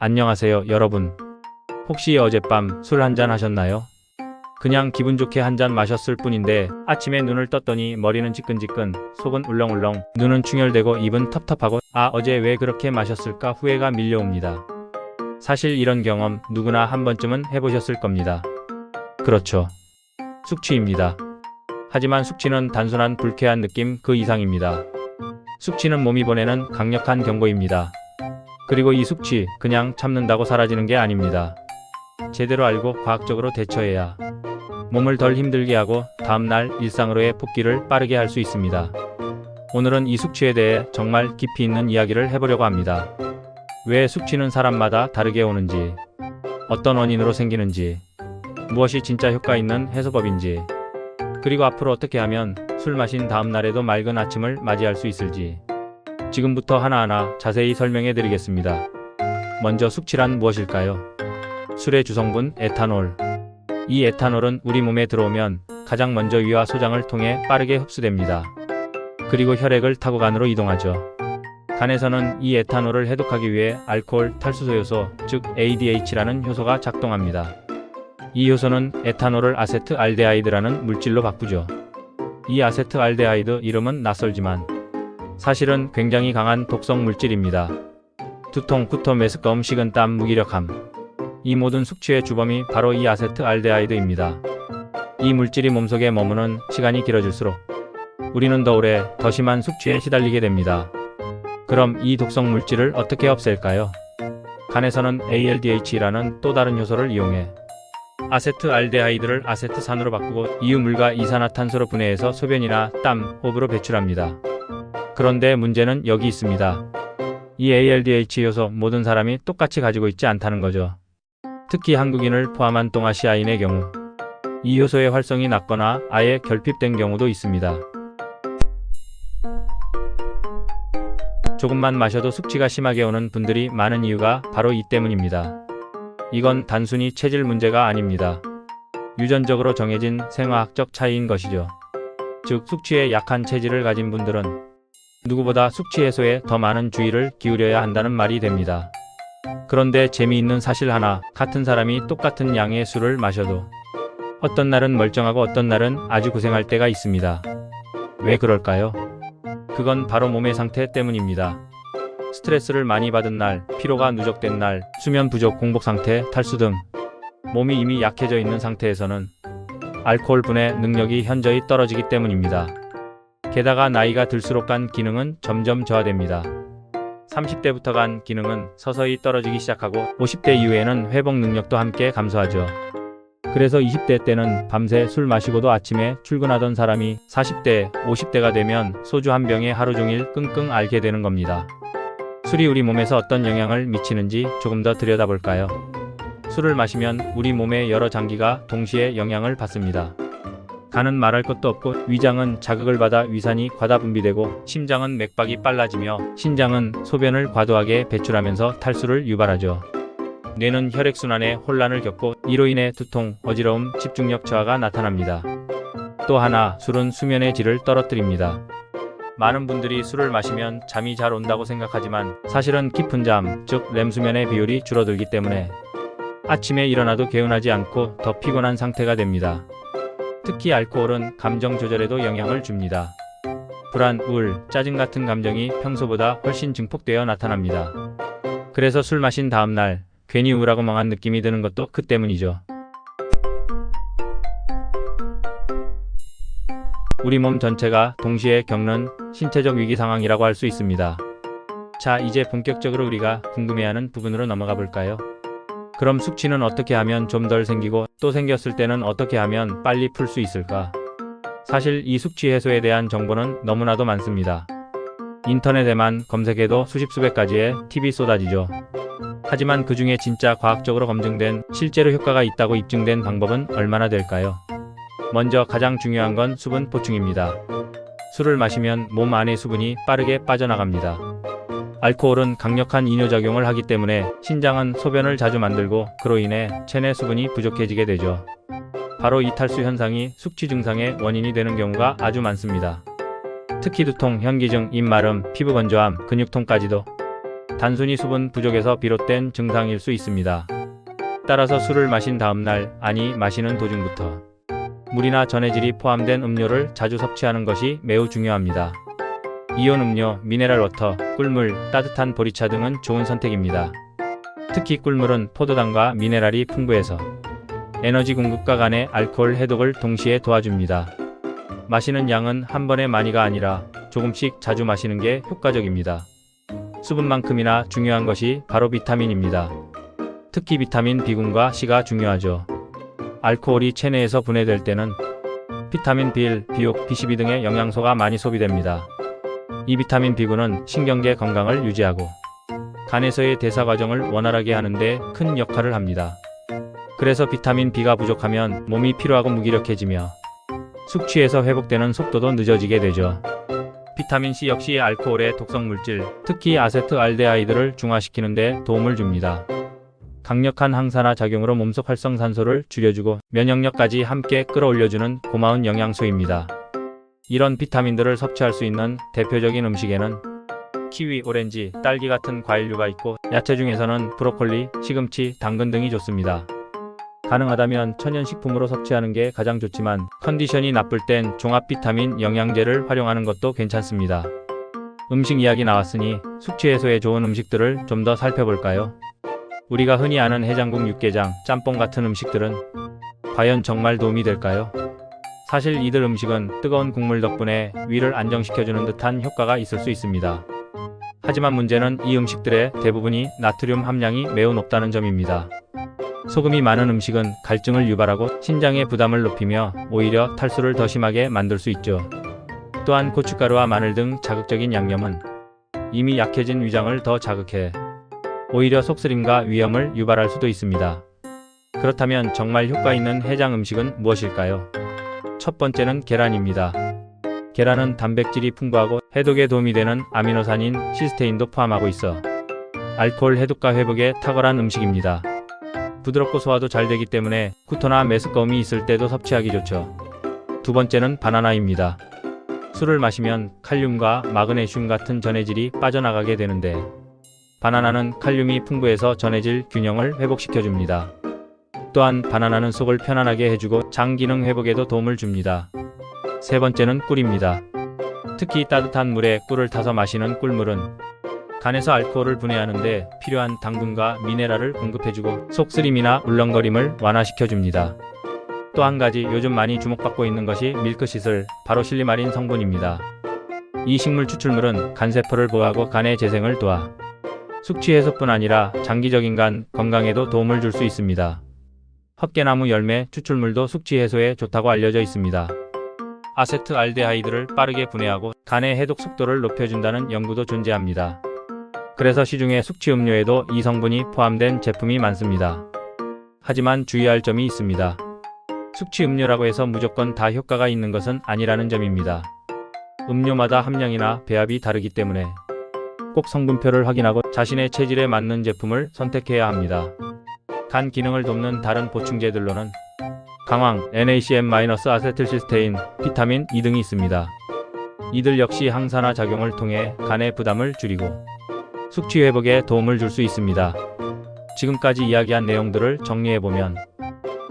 안녕하세요, 여러분. 혹시 어젯밤 술 한잔 하셨나요? 그냥 기분 좋게 한 잔 마셨을 뿐인데 아침에 눈을 떴더니 머리는 지끈지끈, 속은 울렁울렁, 눈은 충혈되고 입은 텁텁하고 어제 왜 그렇게 마셨을까 후회가 밀려옵니다. 사실 이런 경험 누구나 한 번쯤은 해보셨을 겁니다. 그렇죠. 숙취입니다. 하지만 숙취는 단순한 불쾌한 느낌 그 이상입니다. 숙취는 몸이 보내는 강력한 경고입니다. 그리고 이 숙취 그냥 참는다고 사라지는 게 아닙니다. 제대로 알고 과학적으로 대처해야 몸을 덜 힘들게 하고 다음날 일상으로의 복귀를 빠르게 할 수 있습니다. 오늘은 이 숙취에 대해 정말 깊이 있는 이야기를 해보려고 합니다. 왜 숙취는 사람마다 다르게 오는지, 어떤 원인으로 생기는지, 무엇이 진짜 효과 있는 해소법인지, 그리고 앞으로 어떻게 하면 술 마신 다음날에도 맑은 아침을 맞이할 수 있을지 지금부터 하나하나 자세히 설명해 드리겠습니다. 먼저 숙취란 무엇일까요? 술의 주성분 에탄올. 이 에탄올은 우리 몸에 들어오면 가장 먼저 위와 소장을 통해 빠르게 흡수됩니다. 그리고 혈액을 타고 간으로 이동하죠. 간에서는 이 에탄올을 해독하기 위해 알코올 탈수소 요소, 즉 ADH라는 효소가 작동합니다. 이 효소는 에탄올을 아세트알데하이드라는 물질로 바꾸죠. 이 아세트알데하이드 이름은 낯설지만 사실은 굉장히 강한 독성 물질입니다. 두통, 구토, 메스꺼움, 식은땀, 무기력함. 이 모든 숙취의 주범이 바로 이 아세트알데하이드입니다. 이 물질이 몸속에 머무는 시간이 길어질수록 우리는 더 오래, 더 심한 숙취에 시달리게 됩니다. 그럼 이 독성 물질을 어떻게 없앨까요? 간에서는 ALDH라는 또 다른 효소를 이용해 아세트알데하이드를 아세트산으로 바꾸고 이유물과 이산화탄소로 분해해서 소변이나 땀, 호흡으로 배출합니다. 그런데 문제는 여기 있습니다. 이 ALDH 효소 모든 사람이 똑같이 가지고 있지 않다는 거죠. 특히 한국인을 포함한 동아시아인의 경우 이 효소의 활성이 낮거나 아예 결핍된 경우도 있습니다. 조금만 마셔도 숙취가 심하게 오는 분들이 많은 이유가 바로 이 때문입니다. 이건 단순히 체질 문제가 아닙니다. 유전적으로 정해진 생화학적 차이인 것이죠. 즉 숙취에 약한 체질을 가진 분들은 누구보다 숙취 해소에 더 많은 주의를 기울여야 한다는 말이 됩니다. 그런데 재미있는 사실 하나, 같은 사람이 똑같은 양의 술을 마셔도 어떤 날은 멀쩡하고 어떤 날은 아주 고생할 때가 있습니다. 왜 그럴까요? 그건 바로 몸의 상태 때문입니다. 스트레스를 많이 받은 날, 피로가 누적된 날, 수면 부족, 공복 상태, 탈수 등 몸이 이미 약해져 있는 상태에서는 알코올 분해 능력이 현저히 떨어지기 때문입니다. 게다가 나이가 들수록 간 기능은 점점 저하됩니다. 30대부터 간 기능은 서서히 떨어지기 시작하고 50대 이후에는 회복 능력도 함께 감소하죠. 그래서 20대 때는 밤새 술 마시고도 아침에 출근하던 사람이 40대, 50대가 되면 소주 한 병에 하루 종일 끙끙 앓게 되는 겁니다. 술이 우리 몸에서 어떤 영향을 미치는지 조금 더 들여다볼까요? 술을 마시면 우리 몸의 여러 장기가 동시에 영향을 받습니다. 간은 말할 것도 없고 위장은 자극을 받아 위산이 과다 분비되고 심장은 맥박이 빨라지며 신장은 소변을 과도하게 배출하면서 탈수를 유발하죠. 뇌는 혈액순환에 혼란을 겪고 이로 인해 두통, 어지러움, 집중력 저하가 나타납니다. 또 하나, 술은 수면의 질을 떨어뜨립니다. 많은 분들이 술을 마시면 잠이 잘 온다고 생각하지만 사실은 깊은 잠, 즉 렘수면의 비율이 줄어들기 때문에 아침에 일어나도 개운하지 않고 더 피곤한 상태가 됩니다. 특히 알코올은 감정 조절에도 영향을 줍니다. 불안, 우울, 짜증 같은 감정이 평소보다 훨씬 증폭되어 나타납니다. 그래서 술 마신 다음날 괜히 우울하고 멍한 느낌이 드는 것도 그 때문이죠. 우리 몸 전체가 동시에 겪는 신체적 위기 상황이라고 할 수 있습니다. 자, 이제 본격적으로 우리가 궁금해하는 부분으로 넘어가 볼까요? 그럼 숙취는 어떻게 하면 좀 덜 생기고 또 생겼을 때는 어떻게 하면 빨리 풀 수 있을까? 사실 이 숙취 해소에 대한 정보는 너무나도 많습니다. 인터넷에만 검색해도 수십 수백 가지의 팁이 쏟아지죠. 하지만 그 중에 진짜 과학적으로 검증된 실제로 효과가 있다고 입증된 방법은 얼마나 될까요? 먼저 가장 중요한 건 수분 보충입니다. 술을 마시면 몸 안의 수분이 빠르게 빠져나갑니다. 알코올은 강력한 이뇨작용을 하기 때문에 신장은 소변을 자주 만들고 그로 인해 체내 수분이 부족해지게 되죠. 바로 이 탈수 현상이 숙취 증상의 원인이 되는 경우가 아주 많습니다. 특히 두통, 현기증, 입마름, 피부 건조함, 근육통까지도 단순히 수분 부족에서 비롯된 증상일 수 있습니다. 따라서 술을 마신 다음날, 아니 마시는 도중부터 물이나 전해질이 포함된 음료를 자주 섭취하는 것이 매우 중요합니다. 이온 음료, 미네랄 워터, 꿀물, 따뜻한 보리차 등은 좋은 선택입니다. 특히 꿀물은 포도당과 미네랄이 풍부해서 에너지 공급과 간의 알코올 해독을 동시에 도와줍니다. 마시는 양은 한 번에 많이가 아니라 조금씩 자주 마시는 게 효과적입니다. 수분만큼이나 중요한 것이 바로 비타민입니다. 특히 비타민 B군과 C가 중요하죠. 알코올이 체내에서 분해될 때는 비타민 B1, B6, B12 등의 영양소가 많이 소비됩니다. 이 비타민 B군은 신경계 건강을 유지하고 간에서의 대사 과정을 원활하게 하는 데 큰 역할을 합니다. 그래서 비타민 B가 부족하면 몸이 피로하고 무기력해지며 숙취에서 회복되는 속도도 늦어지게 되죠. 비타민 C 역시 알코올의 독성 물질, 특히 아세트알데하이드를 중화시키는 데 도움을 줍니다. 강력한 항산화 작용으로 몸속 활성산소를 줄여주고 면역력까지 함께 끌어올려주는 고마운 영양소입니다. 이런 비타민들을 섭취할 수 있는 대표적인 음식에는 키위, 오렌지, 딸기 같은 과일류가 있고 야채 중에서는 브로콜리, 시금치, 당근 등이 좋습니다. 가능하다면 천연식품으로 섭취하는 게 가장 좋지만 컨디션이 나쁠 땐 종합 비타민 영양제를 활용하는 것도 괜찮습니다. 음식 이야기 나왔으니 숙취 해소에 좋은 음식들을 좀 더 살펴볼까요? 우리가 흔히 아는 해장국, 육개장, 짬뽕 같은 음식들은 과연 정말 도움이 될까요? 사실 이들 음식은 뜨거운 국물 덕분에 위를 안정시켜주는 듯한 효과가 있을 수 있습니다. 하지만 문제는 이 음식들의 대부분이 나트륨 함량이 매우 높다는 점입니다. 소금이 많은 음식은 갈증을 유발하고 신장의 부담을 높이며 오히려 탈수를 더 심하게 만들 수 있죠. 또한 고춧가루와 마늘 등 자극적인 양념은 이미 약해진 위장을 더 자극해 오히려 속쓰림과 위염을 유발할 수도 있습니다. 그렇다면 정말 효과 있는 해장 음식은 무엇일까요? 첫 번째는 계란입니다. 계란은 단백질이 풍부하고 해독에 도움이 되는 아미노산인 시스테인도 포함하고 있어 알코올 해독과 회복에 탁월한 음식입니다. 부드럽고 소화도 잘 되기 때문에 구토나 메스꺼움이 있을 때도 섭취하기 좋죠. 두 번째는 바나나입니다. 술을 마시면 칼륨과 마그네슘 같은 전해질이 빠져나가게 되는데 바나나는 칼륨이 풍부해서 전해질 균형을 회복시켜줍니다. 또한 바나나는 속을 편안하게 해주고 장 기능 회복에도 도움을 줍니다. 세 번째는 꿀입니다. 특히 따뜻한 물에 꿀을 타서 마시는 꿀물은 간에서 알코올을 분해하는데 필요한 당분과 미네랄을 공급해주고 속쓰림이나 울렁거림을 완화시켜줍니다. 또 한 가지 요즘 많이 주목받고 있는 것이 밀크시슬, 바로 실리마린 성분입니다. 이 식물 추출물은 간세포를 보호하고 간의 재생을 도와 숙취 해소뿐 아니라 장기적인 간 건강에도 도움을 줄 수 있습니다. 헛개나무 열매 추출물도 숙취 해소에 좋다고 알려져 있습니다. 아세트알데하이드를 빠르게 분해하고 간의 해독 속도를 높여준다는 연구도 존재합니다. 그래서 시중에 숙취 음료에도 이 성분이 포함된 제품이 많습니다. 하지만 주의할 점이 있습니다. 숙취 음료라고 해서 무조건 다 효과가 있는 것은 아니라는 점입니다. 음료마다 함량이나 배합이 다르기 때문에 꼭 성분표를 확인하고 자신의 체질에 맞는 제품을 선택해야 합니다. 간 기능을 돕는 다른 보충제들로는 강황, NaCN-아세틸시스테인, 비타민 E 등이 있습니다. 이들 역시 항산화 작용을 통해 간의 부담을 줄이고 숙취 회복에 도움을 줄 수 있습니다. 지금까지 이야기한 내용들을 정리해보면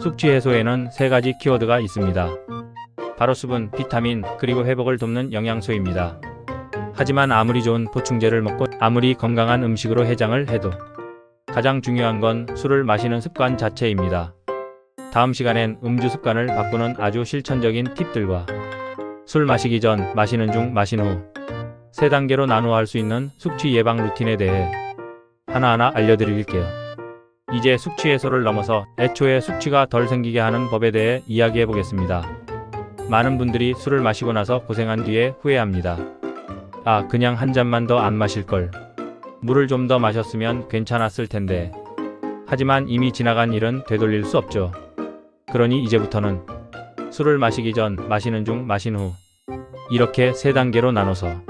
숙취 해소에는 세 가지 키워드가 있습니다. 바로 수분, 비타민, 그리고 회복을 돕는 영양소입니다. 하지만 아무리 좋은 보충제를 먹고 아무리 건강한 음식으로 해장을 해도 가장 중요한 건 술을 마시는 습관 자체입니다. 다음 시간엔 음주 습관을 바꾸는 아주 실천적인 팁들과 술 마시기 전, 마시는 중, 마신 후 세 단계로 나누어 할 수 있는 숙취 예방 루틴에 대해 하나하나 알려드릴게요. 이제 숙취 해소를 넘어서 애초에 숙취가 덜 생기게 하는 법에 대해 이야기해 보겠습니다. 많은 분들이 술을 마시고 나서 고생한 뒤에 후회합니다. 아, 그냥 한 잔만 더 안 마실 걸. 물을 좀 더 마셨으면 괜찮았을 텐데. 하지만 이미 지나간 일은 되돌릴 수 없죠. 그러니 이제부터는 술을 마시기 전, 마시는 중, 마신 후 이렇게 세 단계로 나눠서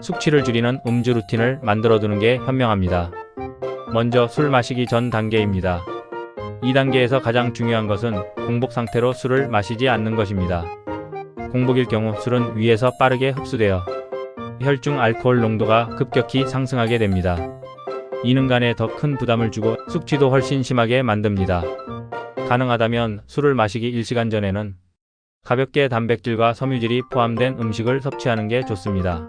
숙취를 줄이는 음주 루틴을 만들어두는 게 현명합니다. 먼저 술 마시기 전 단계입니다. 이 단계에서 가장 중요한 것은 공복 상태로 술을 마시지 않는 것입니다. 공복일 경우 술은 위에서 빠르게 흡수되어 혈중 알코올 농도가 급격히 상승하게 됩니다. 이는 간에 더 큰 부담을 주고 숙취도 훨씬 심하게 만듭니다. 가능하다면 술을 마시기 1시간 전에는 가볍게 단백질과 섬유질이 포함된 음식을 섭취하는 게 좋습니다.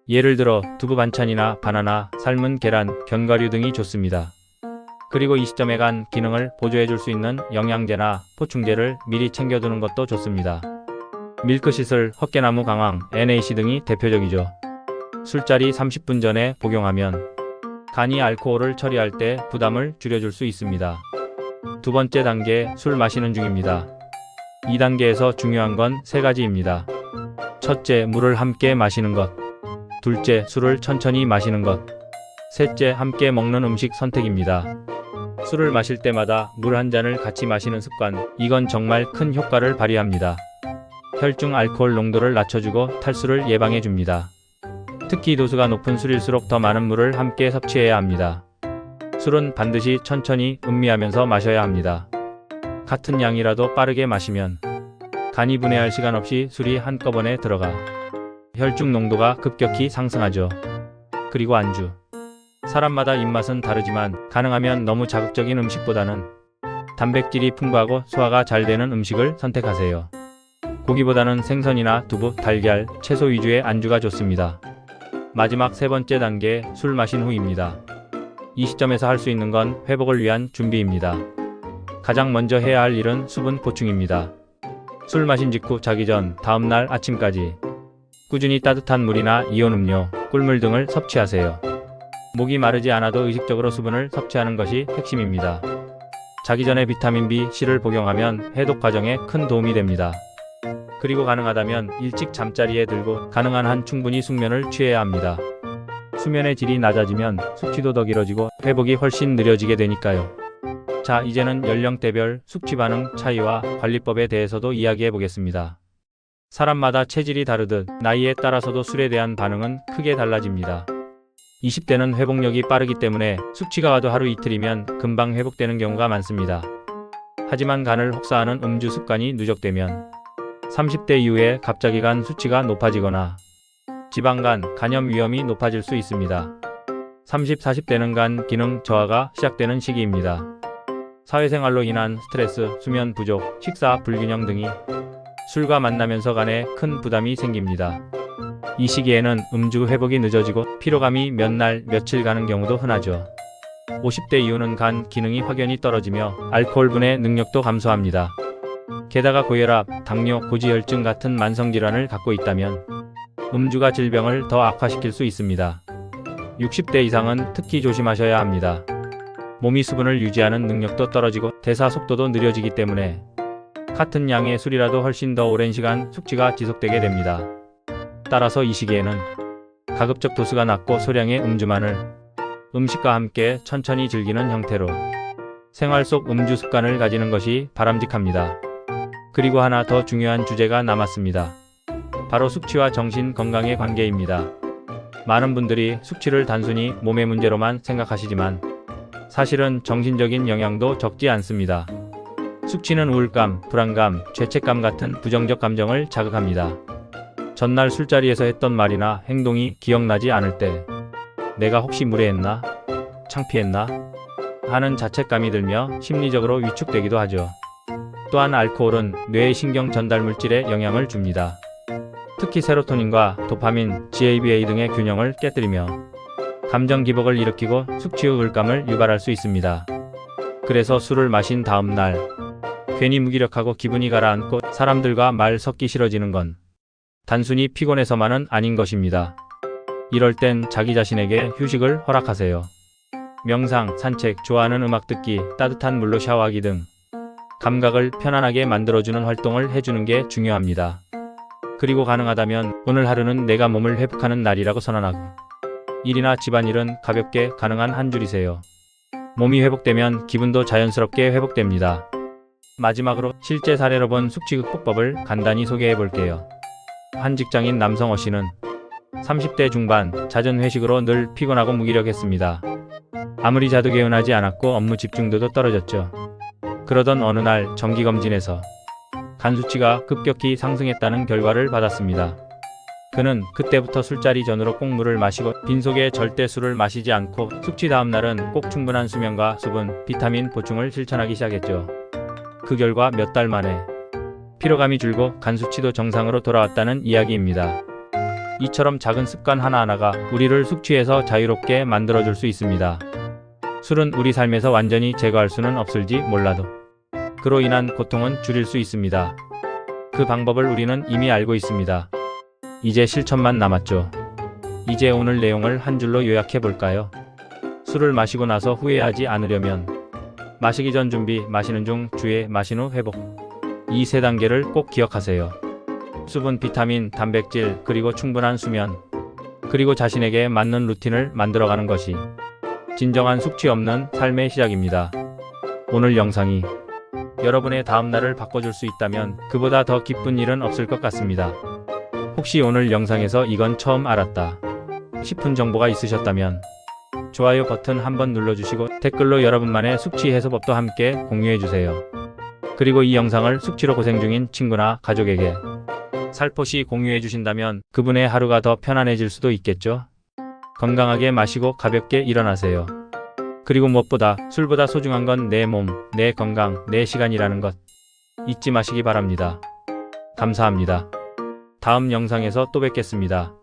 예를 들어 두부 반찬이나 바나나, 삶은 계란, 견과류 등이 좋습니다. 그리고 이 시점에 간 기능을 보조해 줄 수 있는 영양제나 보충제를 미리 챙겨두는 것도 좋습니다. 밀크시슬, 헛개나무 강황, NAC 등이 대표적이죠. 술자리 30분 전에 복용하면 간이 알코올을 처리할 때 부담을 줄여줄 수 있습니다. 두 번째 단계, 술 마시는 중입니다. 이 단계에서 중요한 건 세 가지입니다. 첫째, 물을 함께 마시는 것. 둘째, 술을 천천히 마시는 것. 셋째, 함께 먹는 음식 선택입니다. 술을 마실 때마다 물 한 잔을 같이 마시는 습관, 이건 정말 큰 효과를 발휘합니다. 혈중 알코올 농도를 낮춰주고 탈수를 예방해줍니다. 특히 도수가 높은 술일수록 더 많은 물을 함께 섭취해야 합니다. 술은 반드시 천천히 음미하면서 마셔야 합니다. 같은 양이라도 빠르게 마시면 간이 분해할 시간 없이 술이 한꺼번에 들어가 혈중 농도가 급격히 상승하죠. 그리고 안주. 사람마다 입맛은 다르지만 가능하면 너무 자극적인 음식보다는 단백질이 풍부하고 소화가 잘 되는 음식을 선택하세요. 고기보다는 생선이나 두부, 달걀, 채소 위주의 안주가 좋습니다. 마지막 세 번째 단계, 술 마신 후입니다. 이 시점에서 할 수 있는 건 회복을 위한 준비입니다. 가장 먼저 해야 할 일은 수분 보충입니다. 술 마신 직후 자기 전, 다음날 아침까지 꾸준히 따뜻한 물이나 이온 음료, 꿀물 등을 섭취하세요. 목이 마르지 않아도 의식적으로 수분을 섭취하는 것이 핵심입니다. 자기 전에 비타민 B, C를 복용하면 해독 과정에 큰 도움이 됩니다. 그리고 가능하다면 일찍 잠자리에 들고 가능한 한 충분히 숙면을 취해야 합니다. 수면의 질이 낮아지면 숙취도 더 길어지고 회복이 훨씬 느려지게 되니까요. 자, 이제는 연령대별 숙취 반응 차이와 관리법에 대해서도 이야기해 보겠습니다. 사람마다 체질이 다르듯 나이에 따라서도 술에 대한 반응은 크게 달라집니다. 20대는 회복력이 빠르기 때문에 숙취가 와도 하루 이틀이면 금방 회복되는 경우가 많습니다. 하지만 간을 혹사하는 음주 습관이 누적되면 30대 이후에 갑자기 간 수치가 높아지거나 지방간, 간염 위험이 높아질 수 있습니다. 30, 40대는 간 기능 저하가 시작되는 시기입니다. 사회생활로 인한 스트레스, 수면 부족, 식사 불균형 등이 술과 만나면서 간에 큰 부담이 생깁니다. 이 시기에는 음주 회복이 늦어지고 피로감이 몇 날, 며칠 가는 경우도 흔하죠. 50대 이후는 간 기능이 확연히 떨어지며 알코올 분해 능력도 감소합니다. 게다가 고혈압, 당뇨, 고지혈증 같은 만성질환을 갖고 있다면 음주가 질병을 더 악화시킬 수 있습니다. 60대 이상은 특히 조심하셔야 합니다. 몸이 수분을 유지하는 능력도 떨어지고 대사 속도도 느려지기 때문에 같은 양의 술이라도 훨씬 더 오랜 시간 숙취가 지속되게 됩니다. 따라서 이 시기에는 가급적 도수가 낮고 소량의 음주만을 음식과 함께 천천히 즐기는 형태로 생활 속 음주 습관을 가지는 것이 바람직합니다. 그리고 하나 더 중요한 주제가 남았습니다. 바로 숙취와 정신 건강의 관계입니다. 많은 분들이 숙취를 단순히 몸의 문제로만 생각하시지만 사실은 정신적인 영향도 적지 않습니다. 숙취는 우울감, 불안감, 죄책감 같은 부정적 감정을 자극합니다. 전날 술자리에서 했던 말이나 행동이 기억나지 않을 때 내가 혹시 무례했나? 창피했나? 하는 자책감이 들며 심리적으로 위축되기도 하죠. 또한 알코올은 뇌의 신경 전달 물질에 영향을 줍니다. 특히 세로토닌과 도파민, GABA 등의 균형을 깨뜨리며 감정 기복을 일으키고 숙취 후 우울감을 유발할 수 있습니다. 그래서 술을 마신 다음 날 괜히 무기력하고 기분이 가라앉고 사람들과 말 섞기 싫어지는 건 단순히 피곤해서만은 아닌 것입니다. 이럴 땐 자기 자신에게 휴식을 허락하세요. 명상, 산책, 좋아하는 음악 듣기, 따뜻한 물로 샤워하기 등 감각을 편안하게 만들어주는 활동을 해주는 게 중요합니다. 그리고 가능하다면 오늘 하루는 내가 몸을 회복하는 날이라고 선언하고 일이나 집안일은 가볍게 가능한 한 줄이세요. 몸이 회복되면 기분도 자연스럽게 회복됩니다. 마지막으로 실제 사례로 본 숙취 극복법을 간단히 소개해 볼게요. 한 직장인 남성어 씨는 30대 중반, 잦은 회식으로 늘 피곤하고 무기력했습니다. 아무리 자도 개운하지 않았고 업무 집중도도 떨어졌죠. 그러던 어느 날 정기검진에서 간 수치가 급격히 상승했다는 결과를 받았습니다. 그는 그때부터 술자리 전으로 꼭 물을 마시고 빈속에 절대 술을 마시지 않고 숙취 다음 날은 꼭 충분한 수면과 수분, 비타민 보충을 실천하기 시작했죠. 그 결과 몇 달 만에 피로감이 줄고 간 수치도 정상으로 돌아왔다는 이야기입니다. 이처럼 작은 습관 하나하나가 우리를 숙취에서 자유롭게 만들어줄 수 있습니다. 술은 우리 삶에서 완전히 제거할 수는 없을지 몰라도 그로 인한 고통은 줄일 수 있습니다. 그 방법을 우리는 이미 알고 있습니다. 이제 실천만 남았죠. 이제 오늘 내용을 한 줄로 요약해 볼까요? 술을 마시고 나서 후회하지 않으려면 마시기 전 준비, 마시는 중 주의, 마신 후 회복. 이 세 단계를 꼭 기억하세요. 수분, 비타민, 단백질, 그리고 충분한 수면, 그리고 자신에게 맞는 루틴을 만들어가는 것이 진정한 숙취 없는 삶의 시작입니다. 오늘 영상이 여러분의 다음날을 바꿔줄 수 있다면 그보다 더 기쁜 일은 없을 것 같습니다. 혹시 오늘 영상에서 이건 처음 알았다 싶은 정보가 있으셨다면 좋아요 버튼 한번 눌러주시고 댓글로 여러분만의 숙취 해소법도 함께 공유해주세요. 그리고 이 영상을 숙취로 고생 중인 친구나 가족에게 살포시 공유해주신다면 그분의 하루가 더 편안해질 수도 있겠죠? 건강하게 마시고 가볍게 일어나세요. 그리고 무엇보다 술보다 소중한 건 내 몸, 내 건강, 내 시간이라는 것 잊지 마시기 바랍니다. 감사합니다. 다음 영상에서 또 뵙겠습니다.